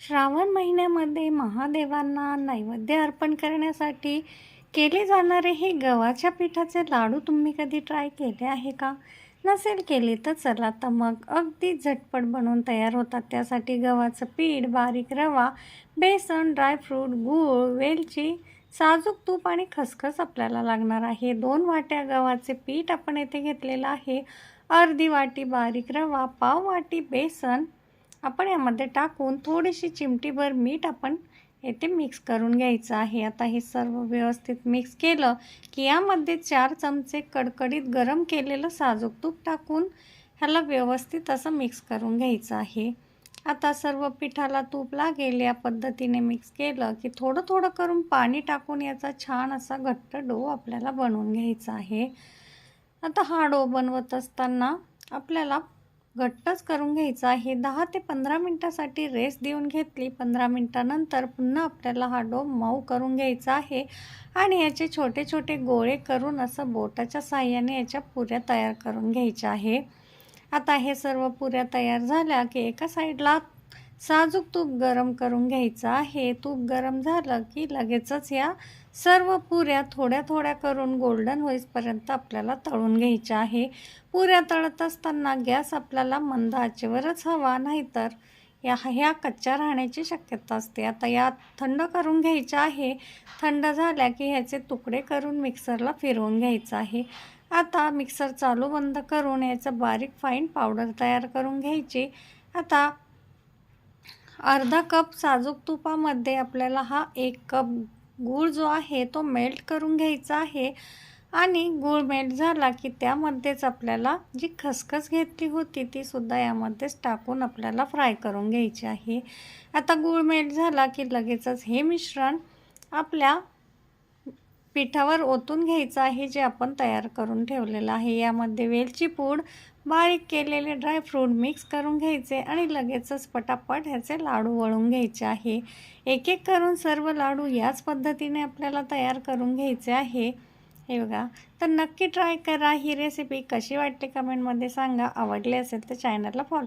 श्रावण महिन्यामध्ये महादेवांना नैवेद्य अर्पण करण्यासाठी केले जाणारे हे गव्हाच्या पिठाचे लाडू तुम्ही कधी ट्राय केले आहे का? नसेल केले तर चला तर मग अगदी झटपट बनवून तयार होतात. त्यासाठी गव्हाचं पीठ, बारीक रवा, बेसन, ड्रायफ्रूट, गूळ, वेलची, साजूक तूप आणि खसखस आपल्याला लागणार आहे. 2 वाट्या गव्हाचे पीठ आपण येथे घेतलेलं आहे. अर्धी वाटी बारीक रवा, पाव वाटी बेसन आपण यामध्ये टाकून थोडीशी चिमटीभर मीठ आपण येथे मिक्स करून घ्यायचं आहे. आता हे सर्व व्यवस्थित मिक्स केलं की यामध्ये 4 चमचे कडकडीत गरम केलेलं साजूक तूप टाकून ह्याला व्यवस्थित असं मिक्स करून घ्यायचं आहे. आता सर्व पिठाला तूप लागेल या पद्धतीने मिक्स केलं की थोडं थोडं करून पाणी टाकून याचा छान असा घट्ट डो आपल्याला बनवून घ्यायचा आहे. आता हा डो बनवत असताना आपल्याला घट्टच करून घ्यायचा आहे. 10 ते 15 मिनटासाठी रेस्ट देऊन घेतली. 15 मिनटानंतर पुन्हा आपल्याला हा डो मऊ करून घ्यायचा आहे आणि याचे छोटे छोटे गोळे करून असं बोटाच्या साहाय्याने याच्या पुऱ्या तयार करून घ्यायच्या आहे. आता हे सर्व पुऱ्या तयार झाल्या की एका साईडला साजूक तूप गरम करून घ्यायचं आहे. तूप गरम झालं की लगेचच या सर्व पुऱ्या थोड्या थोड्या करून गोल्डन होईपर्यंत आपल्याला तळून घ्यायच्या आहे. पुऱ्या तळत असताना गॅस आपल्याला मंद आचेवरच हवा, नाहीतर ह्या कच्च्या राहण्याची शक्यता असते. आता या थंड करून घ्यायच्या आहे. थंड झाल्या की ह्याचे तुकडे करून मिक्सरला फिरवून घ्यायचं आहे. आता मिक्सर चालू बंद करून याचं बारीक फाईन पावडर तयार करून घ्यायची. आता अर्धा कप साजूक तुपामध्ये आपल्याला हा 1 कप गूळ जो आहे तो मेल्ट करून घ्यायचा आहे आणि गूळ मेल्ट झाला की त्यामध्येच आपल्याला जी खसखस घेतली होती ती सुद्धा यामध्येच टाकून आपल्याला फ्राय करून घ्यायची आहे. आता गूळ मेल्ट झाला की लगेचच हे मिश्रण आपल्या पिठावर ओतून घ्यायचं आहे जे आपण तयार करून ठेवलेलं आहे. यामध्ये वेलची पूड, बारीक केलेले ड्रायफ्रूट मिक्स करून घ्यायचे आणि लगेचच पटापट ह्याचे लाडू वळून घ्यायचे आहे. एक एक करून सर्व लाडू याच पद्धतीने आपल्याला तयार करून घ्यायचे आहे. हे बघा, तर नक्की ट्राय करा. ही रेसिपी कशी वाटते कमेंटमध्ये सांगा. आवडली असेल तर चॅनलला फॉलो